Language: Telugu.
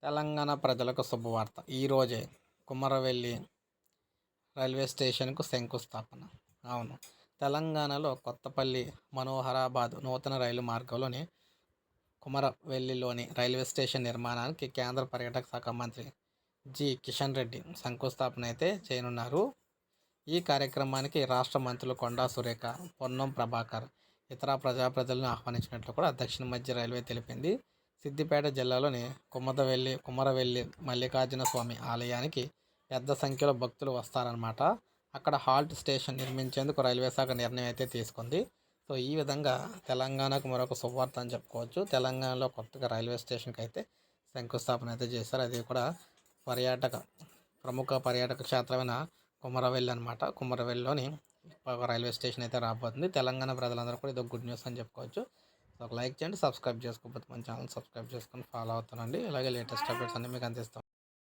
తెలంగాణ ప్రజలకు శుభవార్త. ఈరోజే కుమరవెల్లి రైల్వే స్టేషన్కు శంకుస్థాపన. అవును, తెలంగాణలో కొత్తపల్లి మనోహరాబాద్ నూతన రైలు మార్గంలోని కుమరవెల్లిలోని రైల్వే స్టేషన్ నిర్మాణానికి కేంద్ర పర్యాటక శాఖ మంత్రి జి కిషన్ రెడ్డి శంకుస్థాపన అయితే చేయనున్నారు. ఈ కార్యక్రమానికి రాష్ట్ర మంత్రులు కొండా సురేఖ, పొన్నం ప్రభాకర్, ఇతర ప్రజలను ఆహ్వానించినట్లు కూడా దక్షిణ మధ్య రైల్వే తెలిపింది. సిద్దిపేట జిల్లాలోని కుమరవెల్లి మల్లికార్జున స్వామి ఆలయానికి పెద్ద సంఖ్యలో భక్తులు వస్తారన్నమాట. అక్కడ హాల్ట్ స్టేషన్ నిర్మించేందుకు రైల్వే శాఖ నిర్ణయం అయితే తీసుకుంది. సో ఈ విధంగా తెలంగాణకు మరొక శుభవార్త అని చెప్పుకోవచ్చు. తెలంగాణలో కొత్తగా రైల్వే స్టేషన్కి అయితే శంకుస్థాపన అయితే చేశారు. అది కూడా ప్రముఖ పర్యాటక క్షేత్రమైన కుమరవెల్లి అనమాట. కుమరవెల్లిలోని ఒక రైల్వే స్టేషన్ అయితే రాబోతుంది. తెలంగాణ ప్రజలందరూ కూడా ఇది గుడ్ న్యూస్ అని చెప్పుకోవచ్చు. సో ఒక లైక్ చేయండి, సబ్స్క్రైబ్ చేసుకోకపోతే మన ఛానల్ సబ్స్క్రైబ్ చేసుకొని ఫాలో అవుతానండి. అలాగే లేటెస్ట్ అప్డేట్స్ అన్నీ మీకు అందిస్తాం.